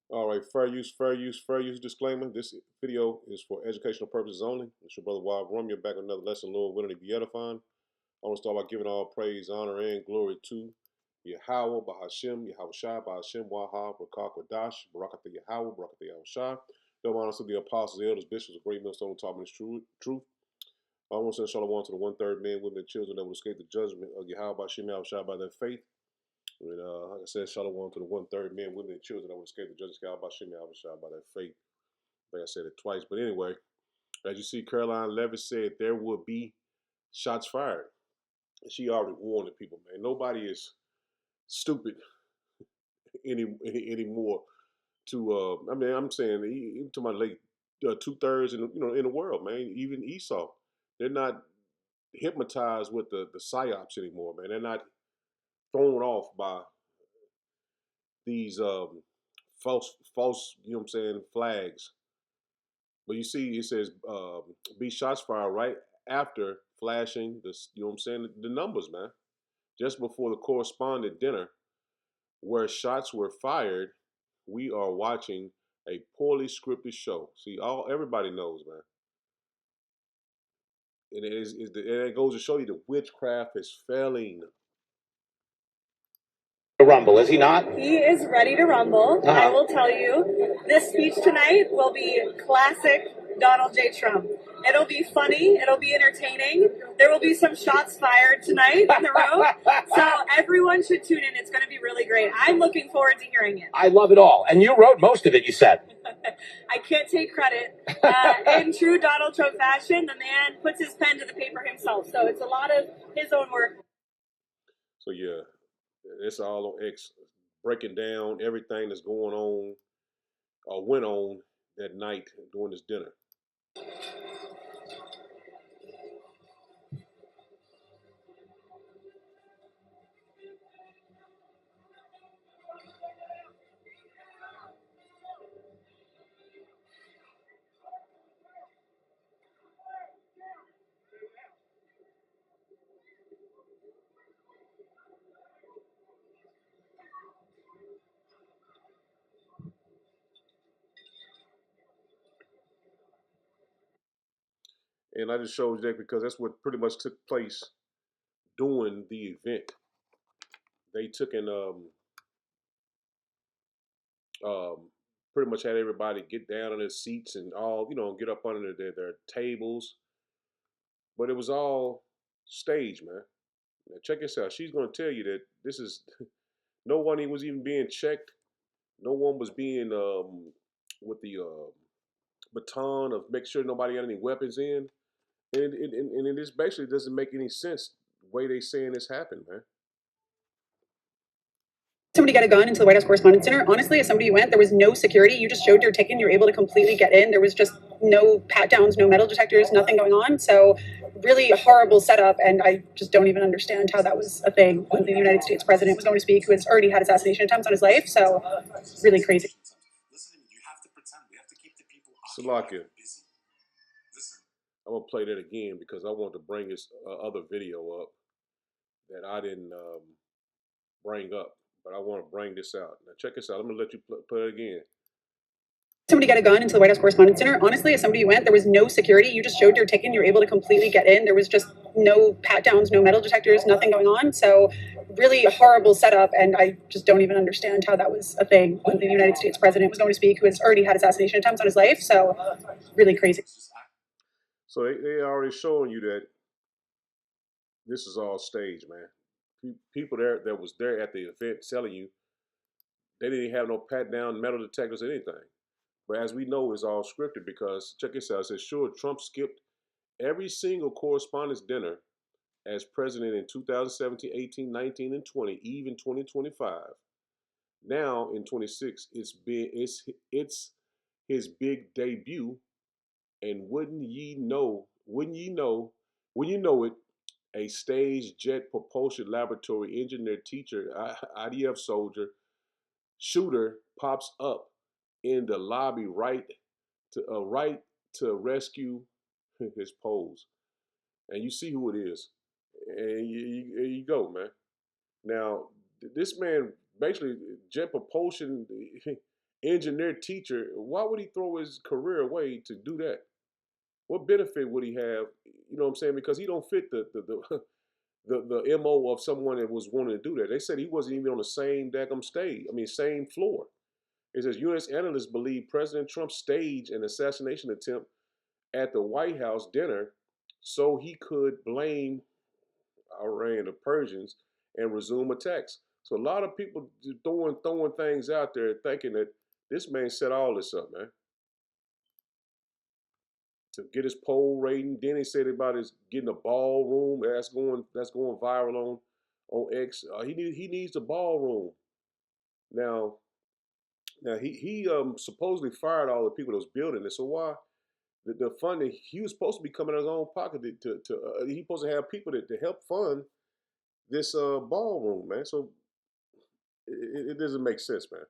All right, fair use, fair use, fair use disclaimer. This video is for educational purposes only. It's your brother Wild Rum. You're back with another lesson, Lord willing to be edifying. I want to start by giving all praise, honor, and glory to Yahweh, Bahashem, Yahweh Shai, Bahashem, Wahab, Rakak, Wadash, Barakatah Yahweh, Barakatah Yahweh Shai. Double honors to the apostles, the elders, bishops, of great millstone, taught me this truth. I want to send shalom to the one-third men, women, and children that will escape the judgment of Yahweh, Bahashem, Yahweh Shai by their faith. And like I said, shalom to the one-third men, women, and children that will escape the judgment of Yahweh, Bahashem, Yahweh Shai by their faith. I think I said it twice. But anyway, as you see, Caroline Levis said there will be shots fired. She already warned the people, man. Nobody is stupid anymore. I mean, I'm saying even to my late 2/3 in the world, man. Even Esau, they're not hypnotized with the psyops anymore, man. They're not thrown off by these false, you know what I'm saying, flags. But you see, it says be shots fired right after flashing this, you know what I'm saying, the numbers, man. Just before the correspondent dinner, where shots were fired, we are watching a poorly scripted show. See, everybody knows, man. And it goes to show you that witchcraft is failing. Rumble, is he not? He is ready to rumble. I will tell you, this speech tonight will be classic Donald J. Trump. It'll be funny. It'll be entertaining. There will be some shots fired tonight in the room. So everyone should tune in. It's going to be really great. I'm looking forward to hearing it. I love it all. And you wrote most of it, you said. I can't take credit. In true Donald Trump fashion, the man puts his pen to the paper himself. So it's a lot of his own work. So yeah, it's all on X, breaking down everything that's going on or went on that night during this dinner. And I just showed you that because that's what pretty much took place during the event. They took and pretty much had everybody get down on their seats and all, get up under their tables. But it was all staged, man. Now check this out. She's going to tell you that this is no one was even being checked. No one was being with the baton of make sure nobody got any weapons in. And it just basically doesn't make any sense the way they saying this happened, man. Somebody got a gun into the White House Correspondents' Center. Honestly, as somebody who went, there was no security. You just showed your ticket. You were able to completely get in. There was just no pat downs, no metal detectors, nothing going on. So really horrible setup. And I just don't even understand how that was a thing when the United States president was going to speak, who has already had assassination attempts on his life. So really crazy. Salakia. I'm gonna play that again because I want to bring this other video up that I didn't bring up, but I want to bring this out. Now check this out. I'm gonna let you play it again. Somebody got a gun into the White House Correspondents' Center. Honestly, as somebody who went, there was no security. You just showed your ticket. You were able to completely get in. There was just no pat downs, no metal detectors, nothing going on. So really horrible setup. And I just don't even understand how that was a thing when the United States president was going to speak, who has already had assassination attempts on his life. So really crazy. So they already showing you that this is all staged, man. People there that was there at the event telling you they didn't have no pat down metal detectors or anything. But as we know, it's all scripted because check this out. It says, sure, Trump skipped every single correspondence dinner as president in 2017, 18, 19, and 20, even 2025. Now in 26, it's his big debut, and wouldn't you know it, a stage jet propulsion laboratory engineer, teacher, IDF soldier, shooter pops up in the lobby right to rescue his pose, and you see who it is, and there you go, man. Now this man basically jet propulsion engineer teacher. Why would he throw his career away to do that? What benefit would he have? You know what I'm saying? Because he don't fit the MO of someone that was wanting to do that. They said he wasn't even on the same daggum stage. I mean, same floor. It says U.S. analysts believe President Trump staged an assassination attempt at the White House dinner so he could blame Iran, the Persians, and resume attacks. So a lot of people throwing things out there thinking that this man set all this up, man, to get his poll rating. Then he said about his getting a ballroom. That's going viral on X. He needs a ballroom. Now he supposedly fired all the people that was building it. So why the funding? He was supposed to be coming out of his own pocket to he supposed to have people to help fund this ballroom, man. So it doesn't make sense, man.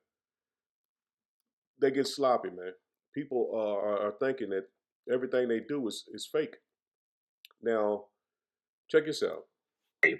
They get sloppy, man. People are thinking that everything they do is fake. Now, check this out.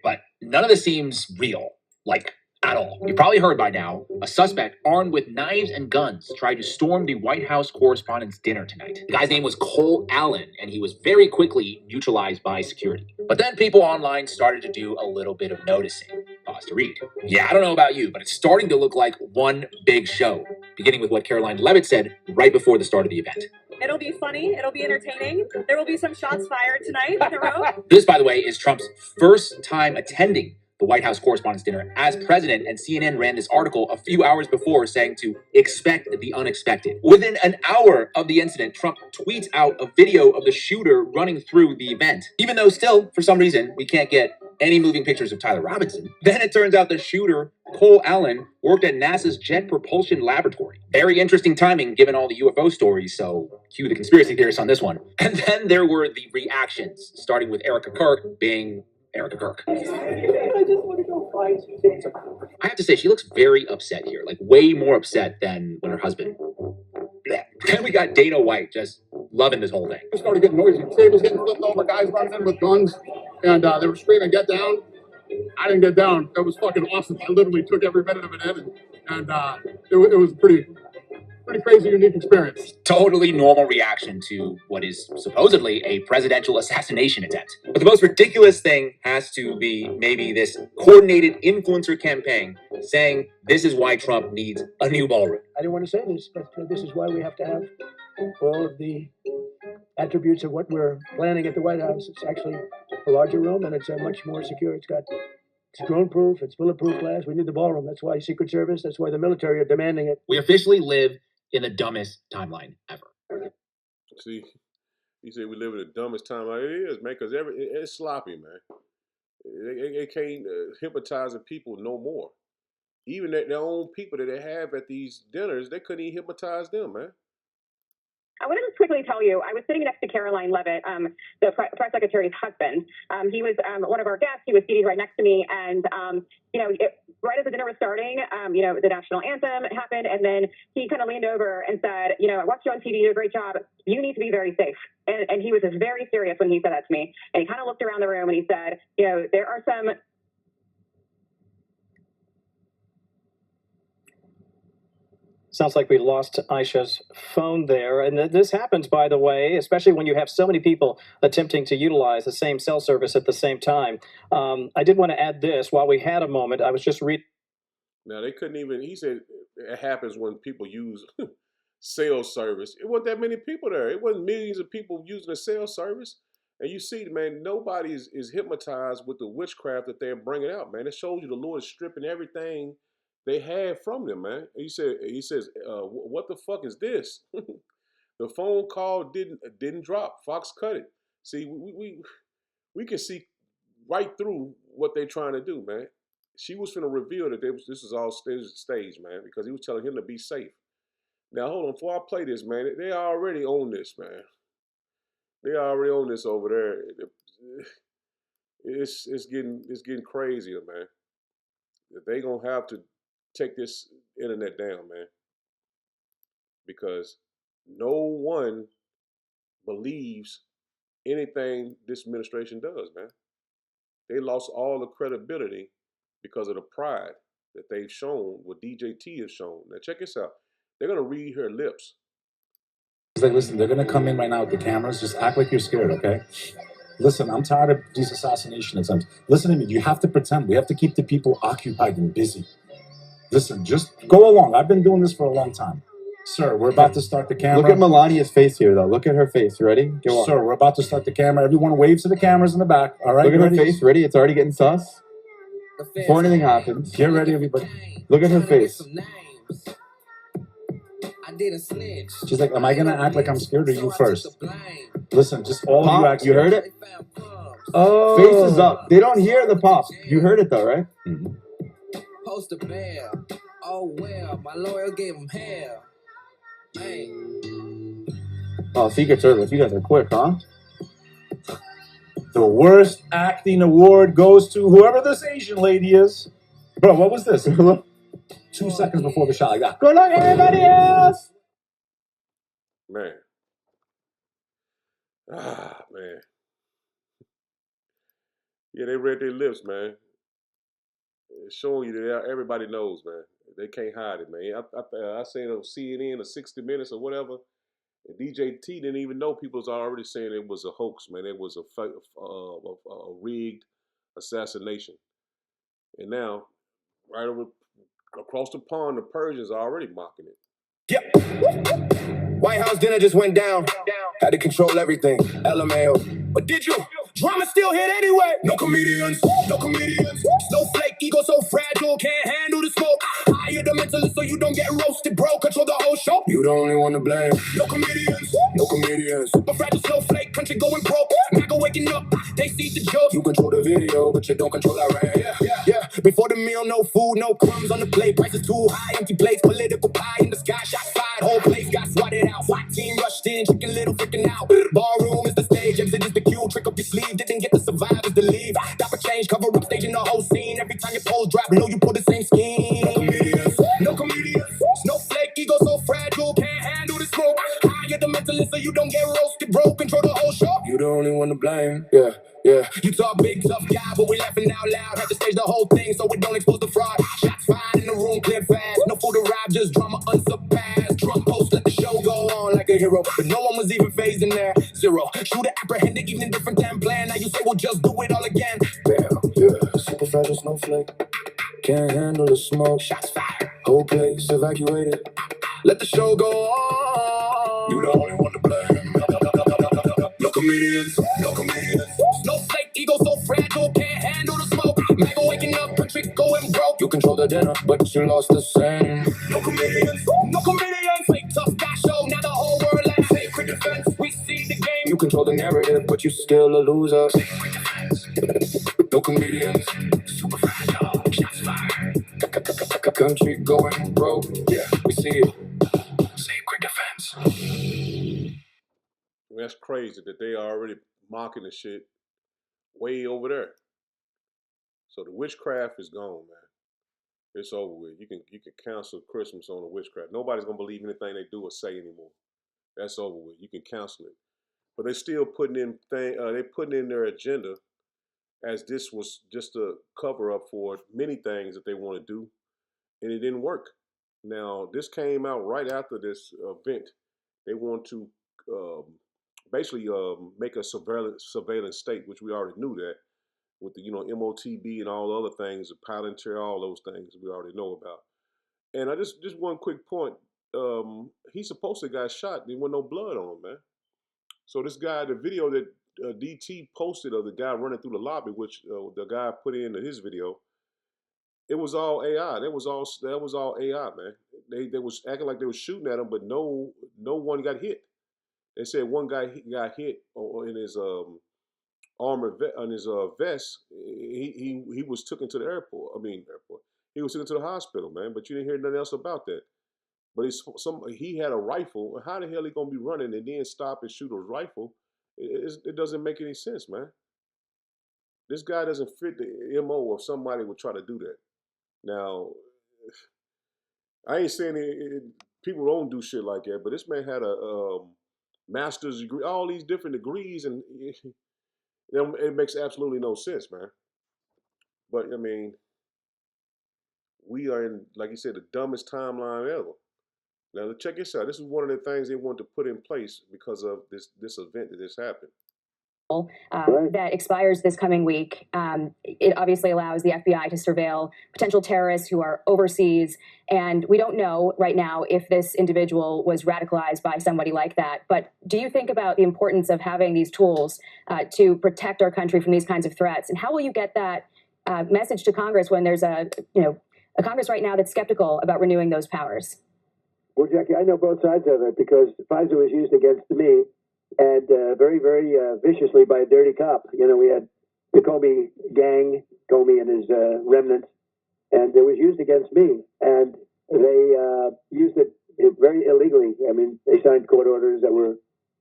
But none of this seems real, like at all. You probably heard by now, a suspect armed with knives and guns tried to storm the White House Correspondents' Dinner tonight. The guy's name was Cole Allen, and he was very quickly neutralized by security. But then people online started to do a little bit of noticing. Pause to read. Yeah, I don't know about you, but it's starting to look like one big show, beginning with what Caroline Levitt said right before the start of the event. It'll be funny. It'll be entertaining. There will be some shots fired tonight in the room. This, by the way, is Trump's first time attending the White House Correspondents' Dinner as president, and CNN ran this article a few hours before saying to expect the unexpected. Within an hour of the incident, Trump tweets out a video of the shooter running through the event, even though still, for some reason, we can't get any moving pictures of Tyler Robinson. Then it turns out the shooter, Cole Allen, worked at NASA's Jet Propulsion Laboratory. Very interesting timing given all the UFO stories, so cue the conspiracy theorists on this one. And then there were the reactions, starting with Erica Kirk being Erica Kirk. I just want to go find Suzanne. I have to say, she looks very upset here, like way more upset than when her husband. Bleh. Then we got Dana White just loving this whole thing. It started getting noisy. Tables getting flipped over, guys running in with guns, and they were screaming, "Get down!" I didn't get down. That was fucking awesome. I literally took every minute of it in, and it was pretty crazy, unique experience. Totally normal reaction to what is supposedly a presidential assassination attempt. But the most ridiculous thing has to be maybe this coordinated influencer campaign saying this is why Trump needs a new ballroom. I didn't want to say this, but this is why we have to have all of the attributes of what we're planning at the White House. It's actually a larger room, and it's much more secure. It's drone-proof, it's bulletproof glass. We need the ballroom. That's why Secret Service, that's why the military are demanding it. We officially live in the dumbest timeline ever. See, he said we live in the dumbest time. It is, man, because it's sloppy, man. They can't hypnotizing people no more. Even their own people that they have at these dinners, they couldn't even hypnotize them, man. I want to just quickly tell you, I was sitting next to Caroline Levitt, the press secretary's husband. He was one of our guests. He was seated right next to me. And, right as the dinner was starting, the national anthem happened. And then he kind of leaned over and said, I watched you on TV, you did a great job. You need to be very safe. And he was just very serious when he said that to me. And he kind of looked around the room and he said, there are some... Sounds like we lost Aisha's phone there. And this happens, by the way, especially when you have so many people attempting to utilize the same cell service at the same time. I did want to add this while we had a moment. I was just reading. Now, they couldn't even, he said it happens when people use cell service. It wasn't that many people there. It wasn't millions of people using the cell service. And you see, man, nobody is hypnotized with the witchcraft that they're bringing out, man. It shows you the Lord is stripping everything they had from them, man. He says, what the fuck is this? The phone call didn't drop. Fox cut it. See, we can see right through what they're trying to do, man. She was finna reveal that this is all staged, man, because he was telling him to be safe. Now, hold on, before I play this, man, they already own this, man. They already own this over there. It's getting crazier, man. They gonna have to take this internet down, man, because no one believes anything this administration does, man. They lost all the credibility because of the pride that they've shown, what DJT has shown. Now check this out. They're gonna read her lips. He's like, listen, they're gonna come in right now with the cameras. Just act like you're scared, okay? Listen, I'm tired of these assassination attempts. Listen to me. You have to pretend. We have to keep the people occupied and busy. Listen, just go along. I've been doing this for a long time. Sir, we're about to start the camera. Look at Melania's face here, though. Look at her face. Ready? Go on. Sir, we're about to start the camera. Everyone wave to the cameras in the back. All right? Look at You her ready? face. Ready? It's already getting sus. Before anything happens. Get ready, everybody. Look at her face. She's like, am I gonna act like I'm scared or you first? Listen, just all of you Pop, act you scared. heard it? Oh. Faces up. They don't hear the pop. You heard it, though, right? Mhm. Post a bear. Oh well, my lawyer gave him hell. Hey. Oh, Secret Service. You guys are quick, huh? The worst acting award goes to whoever this Asian lady is. Bro, what was this? 2 seconds before the shot, like that. Good luck, everybody else! Man. Ah, man. Yeah, they read their lips, man. It's showing you that everybody knows, man. They can't hide it, man. I seen on CNN or 60 Minutes or whatever, and DJT didn't even know people was already saying it was a hoax, man. It was a rigged assassination. And now, right over across the pond, the Persians are already mocking it. Yep. White House dinner just went down. Had to control everything. LMAO. But did you? Drama still hit anyway. No comedians. No comedians. Snowflake, ego so fragile, can't handle the smoke. Hire the mentalist so you don't get roasted, bro. Control the whole show. You the only one to blame. No comedians. No comedians. Super fragile snowflake, country going broke. Maga waking up, they see the joke. You control the video, but you don't control our rant. Yeah. Before the meal, no food, no crumbs on the plate. Prices too high, empty plates, political pie in the sky. Shots fired, whole place got swatted out. SWAT team rushed in, chicken little freaking out. Ballroom is the stage, exit is the cue. Trick up your sleeve, didn't get the survivors to leave. Stop a change, cover up, staging the whole scene. Every time your polls drop low, you pull the same scheme. No comedians, no comedians. Snowflake, ego so fragile, can't handle the smoke. Hire the mentalist so you don't get roasted, bro. Control the whole show. You the only one to blame. Yeah. You talk big, tough guy, but we laughing out loud. Had to stage the whole thing so we don't expose the fraud. Shots fired in the room, clear fast. No food arrived, just drama unsurpassed. Drunk post, let the show go on like a hero. But no one was even phased in there. Zero. Shooter apprehended, even a different time plan. Now you say we'll just do it all again. Yeah. Super fragile snowflake. Can't handle the smoke. Shots fired. Whole place evacuated. Let the show go on. You the only one to blame. No comedians. No comedians. Snowflake, ego so fragile, can't handle the smoke. Maga waking up, country going broke. You control the dinner, but you lost the same. No comedians. No comedians. Fake tough guy show, now the whole world laughs. Sacred defense, we see the game. You control the narrative, but you still a loser. Sacred defense. No comedians. Super fragile, shots fired. Country going broke. Yeah, we see it. Sacred defense. That's crazy that they are already mocking the shit way over there. So the witchcraft is gone, man. It's over with. You can cancel Christmas on the witchcraft. Nobody's gonna believe anything they do or say anymore. That's over with. You can cancel it. But they're still putting in they're putting in their agenda as this was just a cover up for many things that they want to do, and it didn't work. Now this came out right after this event. They want to basically make a surveillance state, which we already knew that with the MOTB and all the other things, the Palantir, all those things we already know about. And I just one quick point. He supposed to got shot. There wasn't no blood on him, man. So this guy, the video that DT posted of the guy running through the lobby, which the guy put into his video, it was all AI. That was all AI, man. They was acting like they was shooting at him, but no one got hit. They said one guy got hit in his armor on his vest. He was taken to the airport. He was taken to the hospital, man. But you didn't hear nothing else about that. But he had a rifle. How the hell he gonna be running and then stop and shoot a rifle? It doesn't make any sense, man. This guy doesn't fit the MO of somebody would try to do that. Now, I ain't saying people don't do shit like that, but this man had a master's degree, all these different degrees, and it makes absolutely no sense, man. But I mean, we are in, like you said, the dumbest timeline ever. Now check this out. This is one of the things they want to put in place because of this event that just happened. That expires this coming week. It obviously allows the FBI to surveil potential terrorists who are overseas. And we don't know right now if this individual was radicalized by somebody like that. But do you think about the importance of having these tools to protect our country from these kinds of threats? And how will you get that message to Congress when there's a Congress right now that's skeptical about renewing those powers? Well, Jackie, I know both sides of it because FISA was used against me and very, very viciously by a dirty cop. You know, we had the Comey gang, Comey and his remnants, and it was used against me. And they used it very illegally. I mean, they signed court orders that were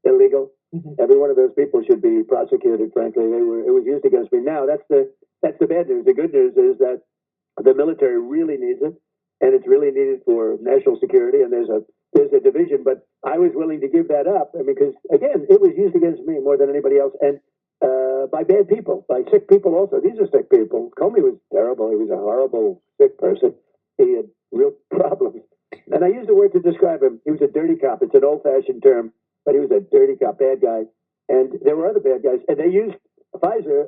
illegal. Mm-hmm. Every one of those people should be prosecuted. Frankly, it was used against me. Now that's the bad news. The good news is that the military really needs it, and it's really needed for national security. And there's a division, but I was willing to give that up because, again, it was used against me more than anybody else, and by bad people, by sick people also. These are sick people. Comey was terrible. He was a horrible, sick person. He had real problems. And I use the word to describe him. He was a dirty cop. It's an old-fashioned term, but he was a dirty cop, bad guy. And there were other bad guys, and they used Pfizer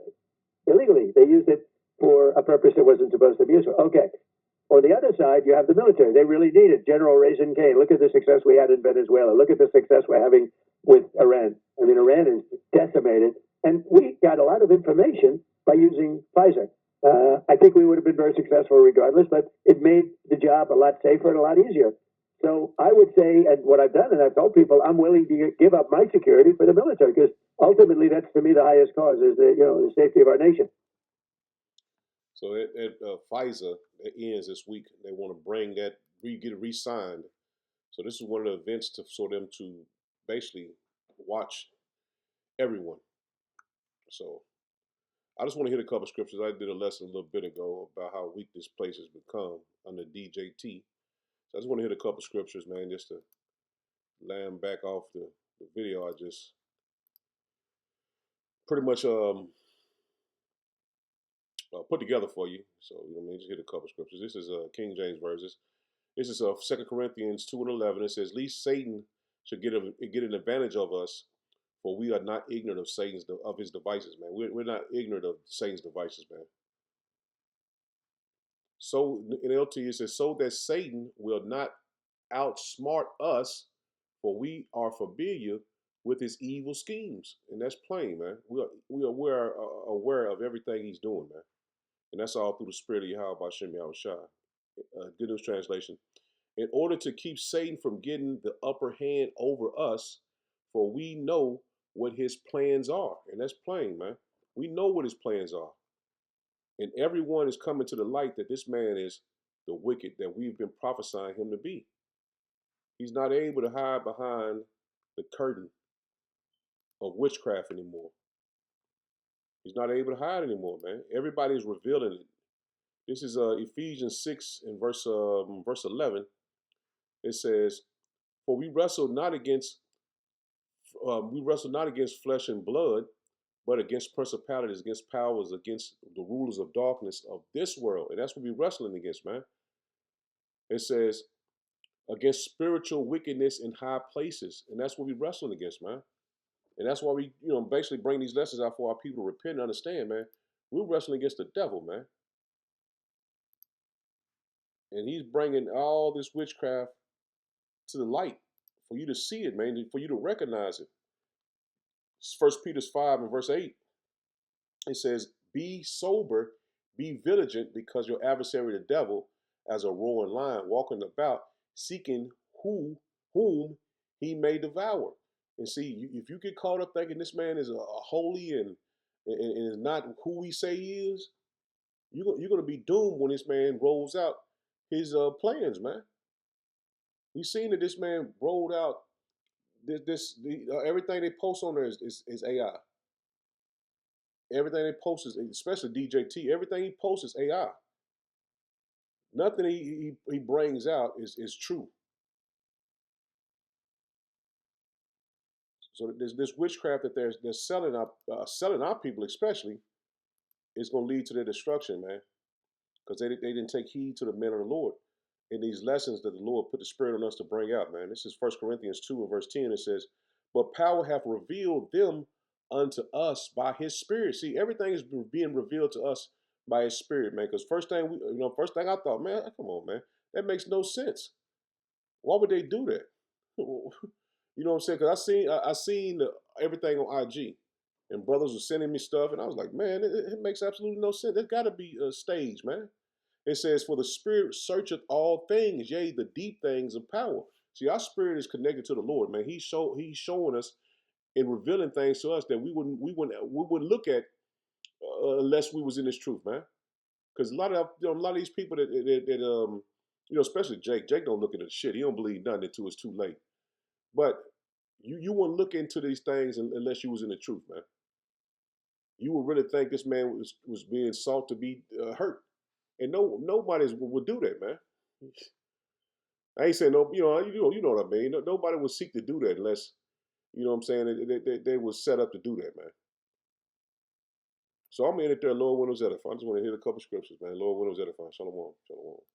illegally. They used it for a purpose that wasn't supposed to be used for. Okay. On the other side, you have the military. They really need it. General Raisin Cain. Look at the success we had in Venezuela. Look at the success we're having with Iran. I mean, Iran is decimated. And we got a lot of information by using Pfizer. I think we would have been very successful regardless, but it made the job a lot safer and a lot easier. So I would say, and what I've done, and I've told people, I'm willing to give up my security for the military because ultimately that's, to me, the highest cause is the safety of our nation. So at FISA, it ends this week. They want to bring that, get it re-signed. So this is one of the events for them to basically watch everyone. So I just want to hit a couple of scriptures. I did a lesson a little bit ago about how weak this place has become under DJT. So I just want to hit a couple of scriptures, man, just to land back off the video I just pretty much put together for you. So let me just hit a couple of scriptures. This is King James verses. This is 2 Corinthians 2:11. It says, "Least Satan should get an advantage of us, for we are not ignorant of his devices." Man, we're not ignorant of Satan's devices, man. So in LT it says, "So that Satan will not outsmart us, for we are familiar with his evil schemes." And that's plain, man. We are aware of everything he's doing, man. And that's all through the spirit of Yahweh Hashem Yahushua. Good News Translation. "In order to keep Satan from getting the upper hand over us, for we know what his plans are." And that's plain, man. We know what his plans are. And everyone is coming to the light that this man is the wicked that we've been prophesying him to be. He's not able to hide behind the curtain of witchcraft anymore. He's not able to hide anymore, man. Everybody's revealing it. This is Ephesians 6 and verse 11. It says, "For we wrestle not against flesh and blood, but against principalities, against powers, against the rulers of darkness of this world." And that's what we're wrestling against, man. It says, "Against spiritual wickedness in high places." And that's what we're wrestling against, man. And that's why we, basically bring these lessons out for our people to repent and understand, man. We're wrestling against the devil, man. And he's bringing all this witchcraft to the light for you to see it, man, for you to recognize it. 1 Peter 5 and verse 8, it says, "Be sober, be vigilant, because your adversary, the devil, as a roaring lion, walking about, seeking whom he may devour." And see, if you get caught up thinking this man is a holy and is not who we say he is, you're going to be doomed when this man rolls out his plans, man. We've seen that this man rolled out everything they post on there is AI. Everything they post is, especially DJT, everything he posts is AI. Nothing he brings out is true. So this witchcraft that they're selling our people, especially, is going to lead to their destruction, man, because they didn't take heed to the men of the Lord. in these lessons that the Lord put the Spirit on us to bring out, man. This is 1 Corinthians 2 and verse 10. It says, but power hath revealed them unto us by his Spirit. See, everything is being revealed to us by his Spirit, man. Because first thing I thought, man, come on, man, that makes no sense. Why would they do that? You know what I'm saying? Because I seen everything on IG, and brothers were sending me stuff, and I was like, man, it makes absolutely no sense. There's got to be a stage, man. It says, for the Spirit searcheth all things, yea, the deep things of power. See, our spirit is connected to the Lord, man. He's showing us and revealing things to us that we wouldn't look at unless we was in this truth, man. Because a lot of these people that especially Jake don't look into the shit. He don't believe nothing until it's too late. But you wouldn't look into these things unless you was in the truth, man. You would really think this man was being sought to be hurt, and nobody would do that, man. I ain't saying no, you know what I mean. Nobody would seek to do that unless, you know what I'm saying, they was set up to do that, man. So I'm in it there, Lord, when it was edifying. I just want to hit a couple scriptures, man. Lord, when it was edifying. Shalom. Shalom.